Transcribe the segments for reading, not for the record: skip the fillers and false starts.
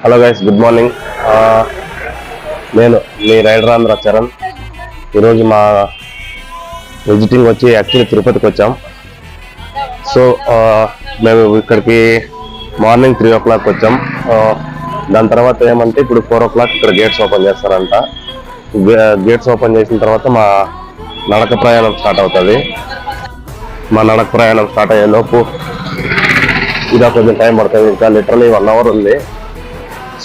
Hello guys, good morning. నేను మీ rider Andhra Charan. ఈరోజు మా విజిటింగ్ వచ్చి యాక్చువల్లీ తిరుపతికి వచ్చాం. సో మేము ఇక్కడికి మార్నింగ్ 3 o'clock వచ్చాం. దాని తర్వాత ఏమంటే ఇప్పుడు 4 o'clock ఇక్కడ గేట్స్ ఓపెన్ చేస్తారంట. గేట్స్ ఓపెన్ చేసిన తర్వాత మా నడక ప్రయాణం స్టార్ట్ అవుతుంది. మా నడక ప్రయాణం స్టార్ట్ అయ్యే లోపు ఇలా కొంచెం టైం పడుతుంది. ఇంకా లిటరలీ 1 hour ఉంది.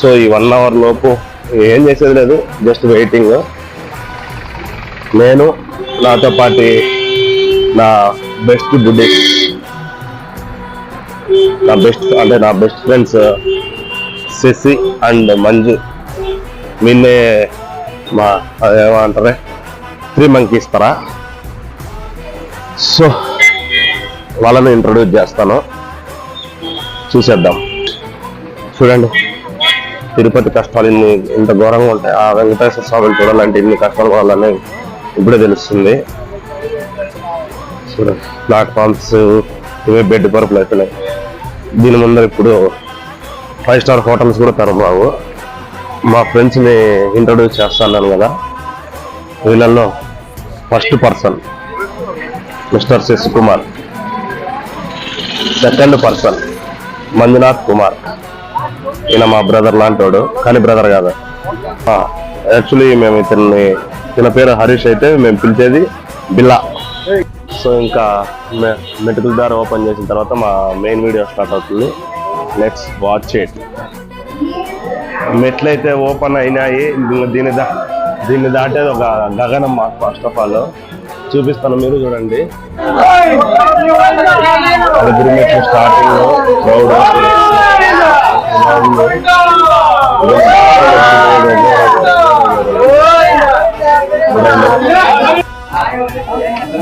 సో ఈ 1 hour లోపు ఏం చేసేది లేదు, జస్ట్ వెయిటింగ్. నేను నాతో పాటు నా బెస్ట్ బుడ్డి, నా best friends Sashi and Manju, వీళ్ళే మా ఏమంటారే 3 monkeys ఇస్తారా. సో వాళ్ళని ఇంట్రొడ్యూస్ చేస్తాను, చూసేద్దాం. చూడండి, తిరుపతి కష్టాలు ఇంత ఘోరంగా ఉంటాయి. ఆ వెంకటేశ్వర స్వామిని చూడాలంటే ఇన్ని కష్టాలు వాళ్ళని ఇప్పుడే తెలుస్తుంది. చూడండి, ప్లాట్ఫామ్స్ ఇవే బెడ్ పరుపులు అయిపోయినాయి. దీని ముందర ఇప్పుడు 5 star హోటల్స్ కూడా తెరవవు. మా ఫ్రెండ్స్ని ఇంట్రొడ్యూస్ చేస్తాను కదా. వీళ్ళల్లో first person mister Sashi Kumar, second person Manjunath Kumar. ఈయన మా బ్రదర్ లాంటోడు, కానీ బ్రదర్ కాదు. యాక్చువల్లీ మేము ఇతని పేరు హరీష్, అయితే మేము పిలిచేది బిల్లా. సో ఇంకా మెటుకుల దారి ఓపెన్ చేసిన తర్వాత మా మెయిన్ వీడియో స్టార్ట్ అవుతుంది. Let's watch it. మెట్లయితే ఓపెన్ అయినాయి. దీన్ని దాటేది ఒక గగనం. మాకు ఫస్ట్ ఆఫ్ ఆల్ చూపిస్తాను, మీరు చూడండి. అలిపిరి మెట్లు starting crowd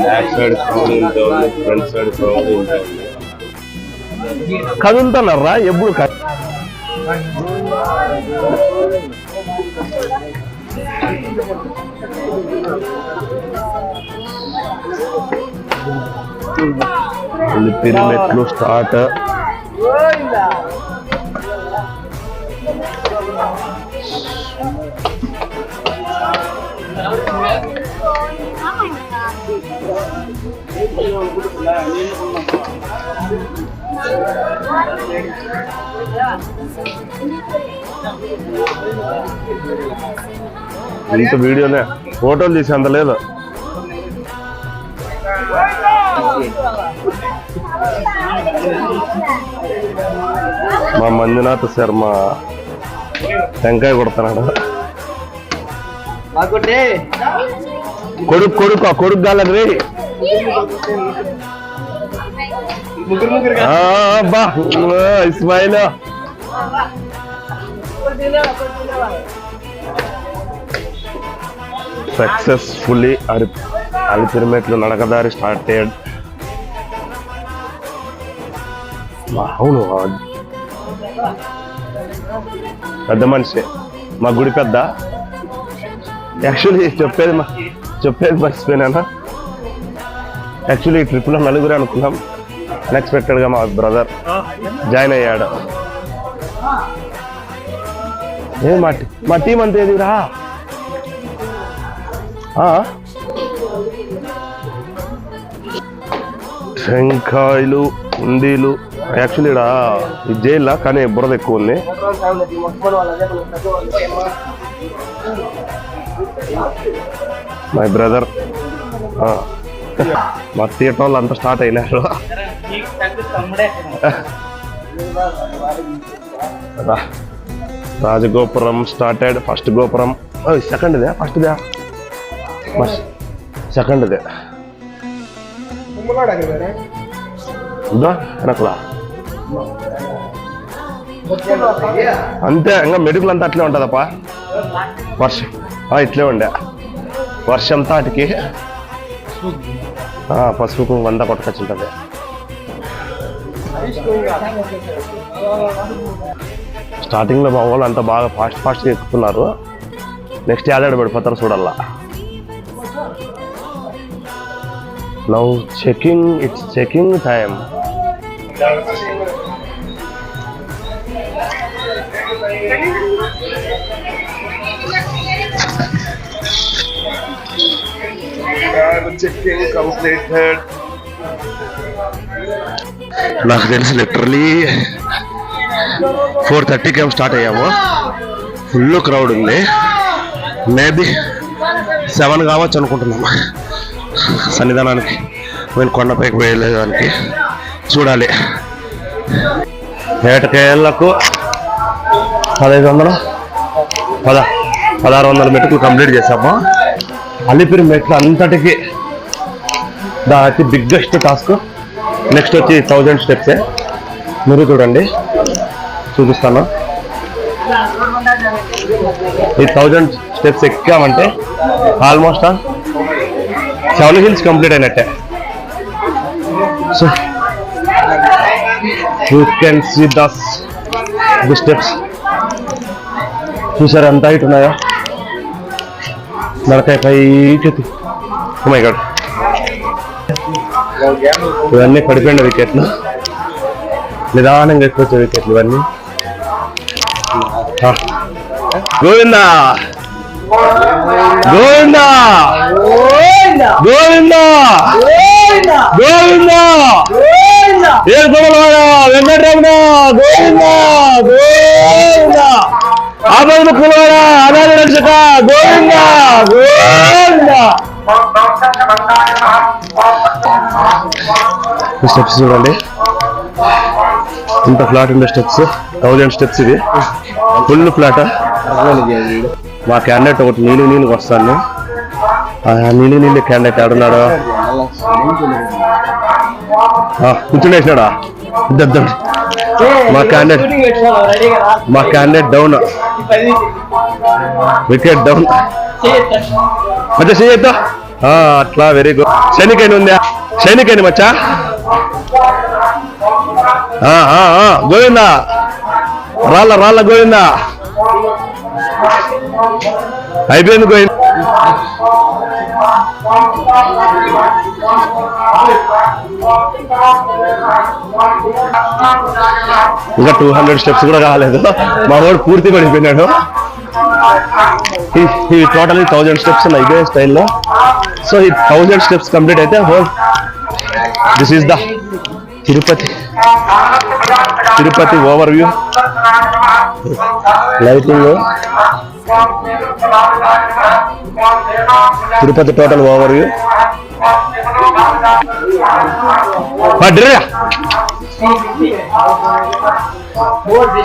back side crowd ఇంత ఉంది, ఫ్రంట్ సైడ్ క్రౌడ్ ఇంత ఉంది. కదులుతున్నారా ఎప్పుడు? అలిపిరి మెట్లు స్టార్ట్. ఇంత వీడియోనే, ఫోటోలు తీసి అంత లేదు. మా మంజునాథ్ శర్మ టెంకాయ కొడుతున్నాడు. కొడుకు గాలరి ఇస్మాయిల్. సక్సెస్ఫుల్లీ అలిపిరి మెట్లు నడకదారి స్టార్టెడ్. అవును, పెద్ద మనిషి మా గుడి పెద్ద. యాక్చువల్లీ చెప్పేది మర్చిపోయినా. యాక్చువల్లీ ఈ ట్రిప్లో 4 అనుకున్నాం. అన్ఎక్స్పెక్టెడ్గా మా బ్రదర్ జాయిన్ అయ్యాడు. మా టీం అంతా ఏదిరా. టెంకాయలు, కుండీలు. యాక్చువల్లీ ఇక్కడ ఇది జైల్లో, కానీ బురద ఎక్కువ ఉంది. మై బ్రదర్, మా థియేటర్ వాళ్ళు అంతా స్టార్ట్ అయినారు. రాజగోపురం స్టార్టెడ్. ఫస్ట్ గోపురం, సెకండ్దే, ఫస్ట్దే, సెకండ్దే వెనకలా అంతే. ఇంకా మెడికల్ అంతా అట్లే ఉంటుందప్ప. వర్షం ఇట్లే ఉండే, వర్షం తాటికి పసుపు అంతా కొట్టుకొచ్చింటది. స్టార్టింగ్ లో మా వాళ్ళు అంతా బాగా ఫాస్ట్గా ఎక్కుతున్నారు. నెక్స్ట్ యాదాడు పడిపోతారు చూడాలా. Now it's checking time. Checking completed. నాకు తెలిసి లిటరలీ 4:30కి స్టార్ట్ అయ్యాము. ఫుల్ క్రౌడ్ ఉంది. మేబీ 7 కావచ్చు అనుకుంటున్నాము. సన్నిధానానికి నేను కొండపైకి వెళ్ళేదానికి చూడాలి. ఏటకేళ్లకు 1600 మెట్టుకులు కంప్లీట్ చేసాము. అలిపిరి మెట్లు అంతటికి అతి బిగ్గెస్ట్ టాస్క్. నెక్స్ట్ వచ్చి 1000 స్టెప్సే. మీరు చూడండి, చూపిస్తాను. ఈ 1000 స్టెప్స్ ఎక్కామంటే ఆల్మోస్ట్ 7 hills కంప్లీట్ అయినట్టే. So you can see the steps. చూసారు ఎంత హైట్ ఉన్నాయో. నడకాయ పైకి. ఓ మై గాడ్, ఇవన్నీ పడిపోయిన వికెట్లు. నిదానంగా ఎక్కువ వికెట్లు ఇవన్నీ. గోవిందా గోవిందా గోవిందా గోవిందా ఏడుకొండలవాడ వెంకటరమణ గోవిందా గోవిందా ఆపద కులవాడ అనాథ రక్షక గోవిందా గోవిందా. స్టెప్స్ చూడండి, ఇంత ఫ్లాట్ ఉండే స్టెప్స్. 1000 స్టెప్స్. ఇది ఫుల్ ఫ్లాట్. మా క్యాండిడేట్ ఒకటి నీళ్ళకి వస్తాను. నీళ్ళు క్యాండిడేట్ ఆడున్నాడు. కూర్చుండేసినాడా? ఇద్దరు మా క్యాండిడేట్ డౌన్. Wicket down. మచ్చా చేయొద్దా? అట్లా వెరీ గుడ్. సైనికైన ఉందా? సైనికైన మచ్చా. గోవిందా రాళ్ళ గోవిందా. అయిపోయింది గోవింద. ఇంకా 200 స్టెప్స్ కూడా కాలేదు. మా వాడు పూర్తి పడిపోయినాడు. ఈ టోటల్ 1000 స్టెప్స్ ఉన్నాయి ఇదే స్టైల్లో. సో ఈ 1000 స్టెప్స్ కంప్లీట్ అయితే this is the Tirupati over view. Lighting, Tirupati total over view.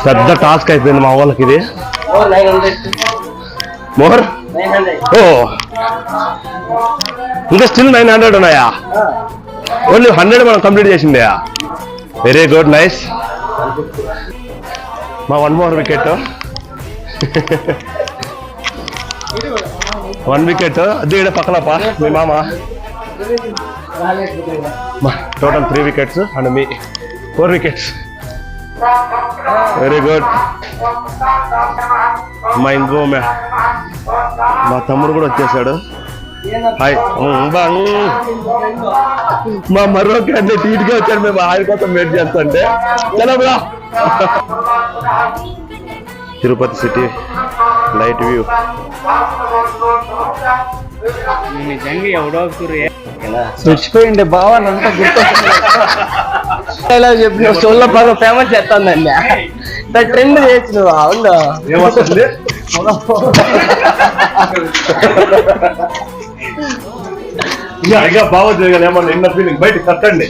పెద్ద టాస్క్ అయిపోయింది మా వాళ్ళకి ఇది. మోర్ ఇంకా స్టిల్ 900 ఉన్నాయా? ఓన్లీ 100 మనం కంప్లీట్ చేసిందా? Very good, nice. మా 1 more వికెట్. 1 వికెట్. అది పక్కలపా మీ మామ. Total 3 wickets and me 4 wickets. Very good. మా తమ్ముడు కూడా వచ్చేసాడు. హాయ్. మా మరో క్యాండిడేట్ టీట్గా వచ్చాడు. మేము ఆయన కోసం వెయిట్ చేస్తుంటే చలో. Tirupati city light view. నిజంగా ఎవడో చచ్చిపోయిండే బావాలంతా గుర్తొస్తా చెప్పిన సోళ్ళ బాగా ఫేమస్ చేస్తానండి. ట్రెండ్ చేయొచ్చు నువ్వు. అవునా ఏమవుతుంది? ఇంకా బాగా చేయగల ఏమన్నా ఇన్న ఫీలింగ్ బయట కట్టండి.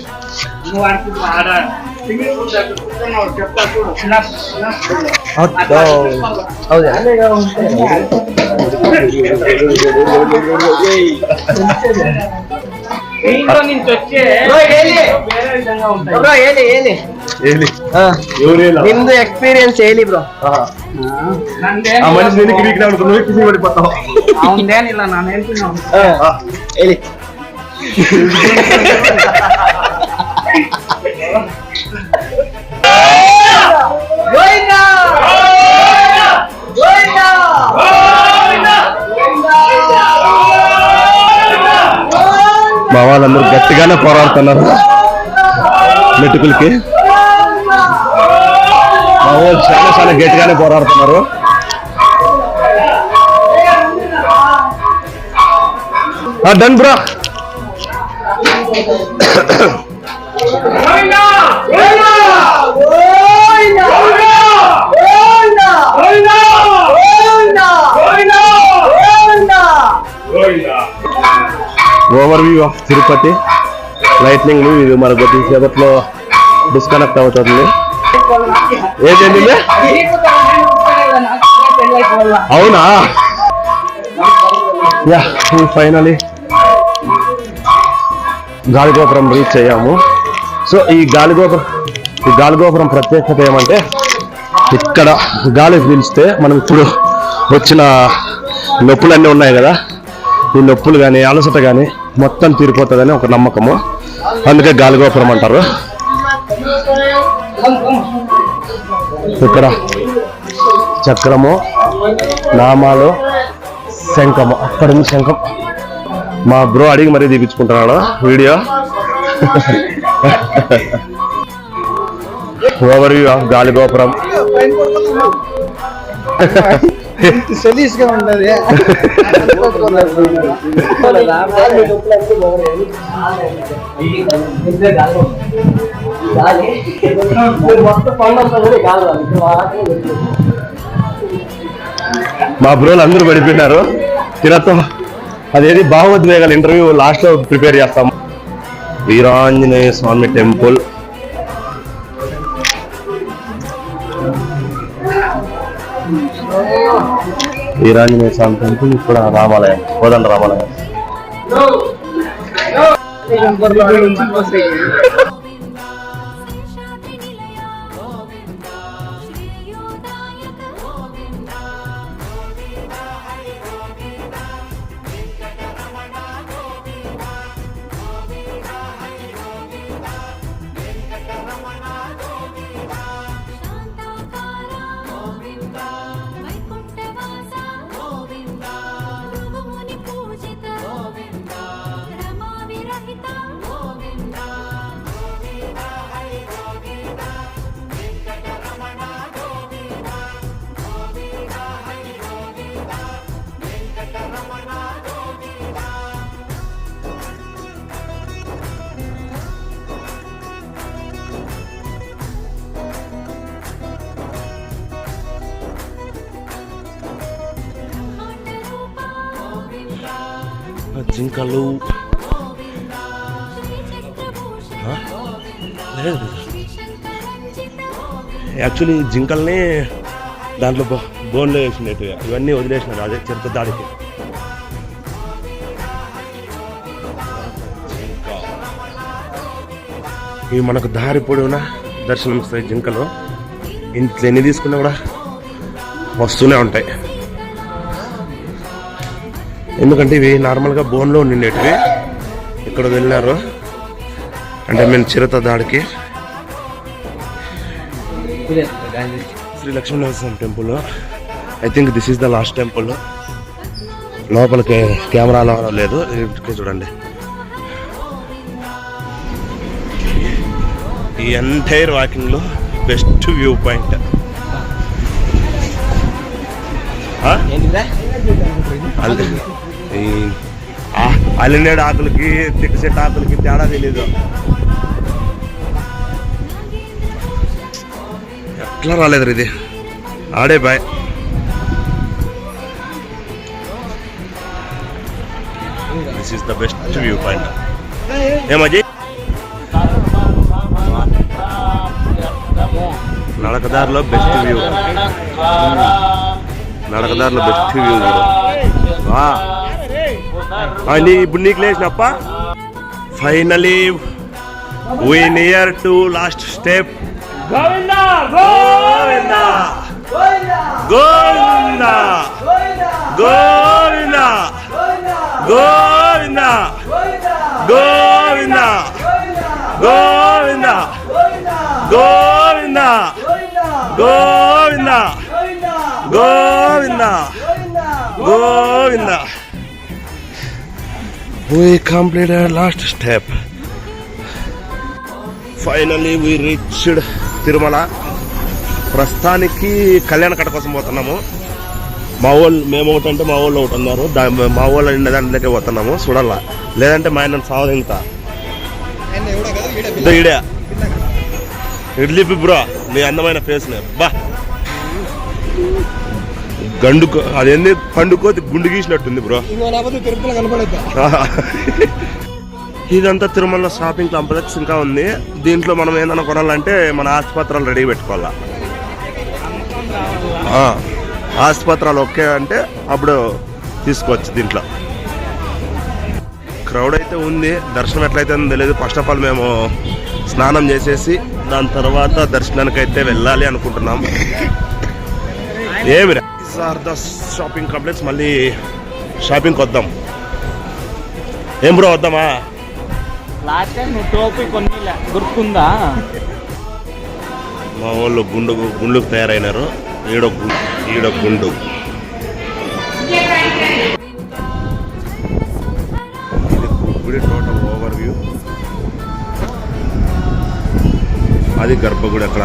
నింದು ఎక్స్పీరియన్స్ ఏలి బ్రో. ఆ మనిషి నేను కిరీకి నువ్వే కిసి పడిపోతావు. అవును ఇలా నా నేర్చుకున్నాను. ఏలి మా వాళ్ళందరూ గట్టిగానే పోరాడుతున్నారు మెటుకులకి. మా వాళ్ళు చాలా చాలా గట్టిగానే పోరాడుతున్నారు. Done bro. Over view of Tirupati lightning. ఇది మన కొద్దిసేపట్లో డిస్కనెక్ట్ అవుతుంది. ఏంటండి అవునా? యా, ఫైనలీ గాలిగోపురం రీచ్ అయ్యాము. సో ఈ గాలిగోపురం ప్రత్యేకత ఏమంటే ఇక్కడ గాలి పీల్చితే మనం ఇప్పుడు వచ్చిన నొప్పులన్నీ ఉన్నాయి కదా, ఈ నొప్పులు కానీ అలసట కానీ మొత్తం తీరిపోతుందని ఒక నమ్మకము. అందుకే గాలిగోపురం అంటారు. ఇక్కడ చక్రము, నామాలు, శంఖము. అక్కడ ఉంది శంఖం. మా బ్రో అడిగి మరీ తీపించుకుంటున్నాడు video. Overview of Galigopuram. మా బ్రోలు అందరూ పడిపోయినారు. తినతో అదేది భావోద్వేగాల ఇంటర్వ్యూ లాస్ట్ లో ప్రిపేర్ చేస్తాము. వీరాంజనేయ స్వామి టెంపుల్. వీరాంజనేయ స్వామి టెంపుల్, ఇక్కడ రామాలయం, కోదండ రామాలయం. జింకలు యాక్చువల్లీ జింకల్ని దాంట్లో బోన్లో వేసినట్టు ఇవన్నీ వదిలేసినారు. అదే చిరుత దాడికి. ఇవి మనకు దారి పొడవునా దర్శనం ఇస్తాయి జింకలు. ఇంట్లో ఎన్ని తీసుకున్నా కూడా వస్తూనే ఉంటాయి. ఎందుకంటే ఇవి నార్మల్గా బోన్లో ఉండిండేటివి. ఇక్కడ వెళ్ళినారు అంటే మేము చిరుత దాడికి. Shri Lakshminarasimha temple. I think this is the last temple. లోపలికి కెమెరాలో లేదు. చూడండి, ఈ ఎంటైర్ వాకింగ్ లో బెస్ట్ వ్యూ పాయింట్. అల్లినేడు ఆకులకి తిక్క చెట్టు ఆకులకి తేడా తెలీదు. ఎట్లా రాలేదు ఇది. ఆడే boy. This is the best view point. ఏమజీ నడకదారిలో బెస్ట్ వ్యూ. నడకదారిలో బెస్ట్ వ్యూ. ఇప్పుడు నీకు లేచినప్ప. Finally we near to last step. Govinda Govinda Govinda Govinda Govinda Govinda Govinda Govinda Govinda Govinda Govinda. We completed last step. Finally we reached Tirumala. ప్రస్తుతానికి కళ్యాణ కట్ట కోసం పోతున్నాము. మేము ఒకటి అంటే మా వాళ్ళు ఒకటి ఉన్నారు. మా వాళ్ళు నిన్న దాంట్లోకే పోతున్నాము చూడాలా, లేదంటే మా ఆయన సావదింతా ఈడే ఇడ్లీ బ్రో నీ అందమైన ఫేస్ బా గండు అదేంది పండుకోతి గుండు గీసినట్టుంది బ్రో. ఇదంతా తిరుమల షాపింగ్ కాంప్లెక్స్ ఇంకా ఉంది. దీంట్లో మనం ఏదైనా కొనాలంటే మన ఆసుపత్రాలు రెడీ పెట్టుకోవాలా. ఆసుపత్రాలు ఓకే అంటే అప్పుడు తీసుకోవచ్చు. దీంట్లో క్రౌడ్ అయితే ఉంది. దర్శనం ఎట్లయితే తెలియదు. ఫస్ట్ ఆఫ్ ఆల్ మేము స్నానం చేసేసి దాని తర్వాత దర్శనానికి అయితే వెళ్ళాలి అనుకుంటున్నాం. ఏమి ఆర్ ద షాపింగ్ కాంప్లెక్స్. మళ్ళీ షాపింగ్కి వద్దాం. ఏం బ్రో వద్దామా? లాస్ట్ టైం నువ్వు టోపీ కొన్ని గుర్తుందా? మా వాళ్ళు గుండుకు తయారైనారు. ఈడ గుండు గుడి టోటల్ ఓవర్ వ్యూ. అది గర్భగుడి. అక్కడ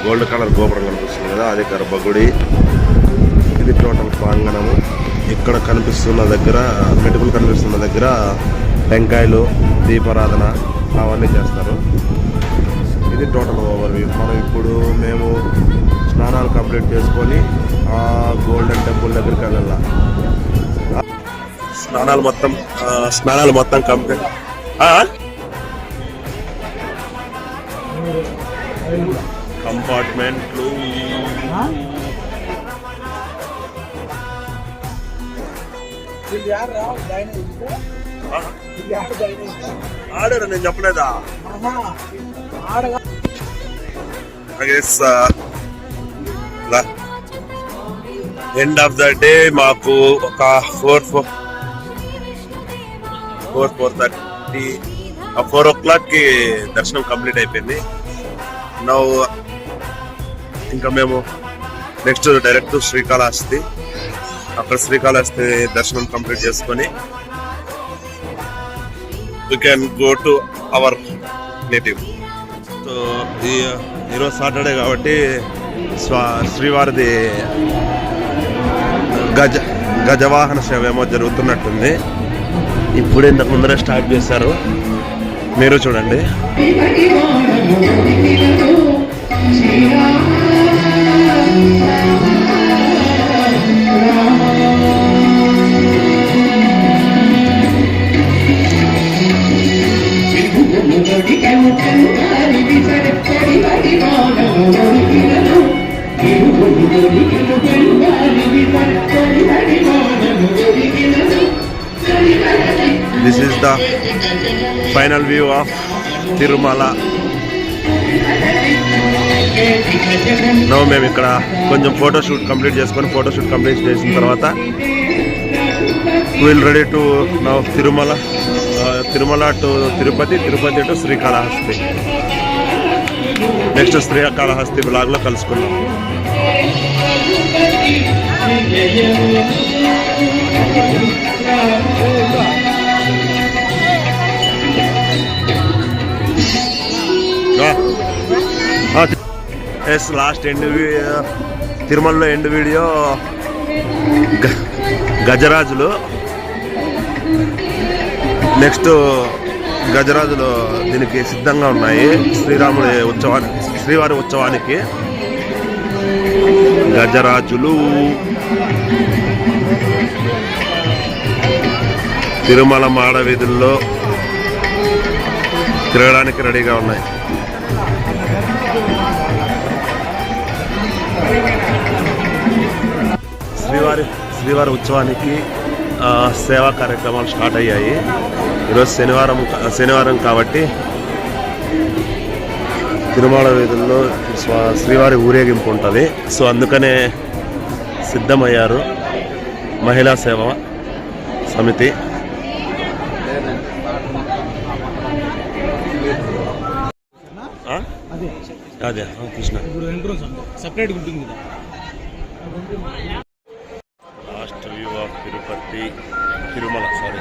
గోల్డ్ కలర్ గోపురం కనిపిస్తుంది కదా, అది గర్భగుడి. ఇది టోటల్ ప్రాంగణము. ఇక్కడ కనిపిస్తున్న దగ్గర మెటుకులు కనిపిస్తున్న దగ్గర టెంకాయలు దీపారాధన అవన్నీ చేస్తారు. ఇది టోటల్ ఓవర్ వ్యూ. మనం ఇప్పుడు మేము స్నానాలు కంప్లీట్ చేసుకొని ఆ గోల్డెన్ టెంపుల్ దగ్గరికి వెళ్ళాలి. స్నానాలు మొత్తం కంప్లీట్. కంపార్ట్మెంట్లు ఆడారు, నేను చెప్పలేదా? ఎండ్ ఆఫ్ ద డే మాకు ఒక 4 o'clock కి దర్శనం కంప్లీట్ అయిపోయింది. నౌ ఇంకా మేము నెక్స్ట్ డైరెక్ట్ శ్రీకాళహస్తి. అక్కడ శ్రీకాళహస్తి దర్శనం కంప్లీట్ చేసుకొని we can go to our native. So ఈరోజు సాటర్డే కాబట్టి శ్రీవారిది గజవాహన సేవ ఏమో జరుగుతున్నట్టుంది. ఇప్పుడు ఇంతకు ముందరే స్టార్ట్ చేశారు, మీరు చూడండి. This is the final view of Tirumala. Now మేము ఇక్కడ కొంచెం ఫోటోషూట్ కంప్లీట్ చేసిన తర్వాత we'll ready to now Tirumala to Tirupati to Srikalahasti. Next Srikalahasti blog లో కలుసుకున్నాం. లాస్ట్ తిరుమలలో ఎండ్ వీడియో గజరాజులు. నెక్స్ట్ గజరాజులు దీనికి సిద్ధంగా ఉన్నాయి. శ్రీవారి ఉత్సవానికి గజరాజులు తిరుమల మాడ వీధుల్లో తిరగడానికి రెడీగా ఉన్నాయి. శ్రీవారి ఉత్సవానికి సేవా కార్యక్రమాలు స్టార్ట్ అయ్యాయి. ఈరోజు శనివారం కాబట్టి తిరుమల వీధుల్లో శ్రీవారి ఊరేగింపు ఉంటుంది. సో అందుకనే సిద్ధమయ్యారు మహిళా సేవ సమితి. అదే కృష్ణ సెపరేట్ ఉంటుంది. Last view of Tirumala sorry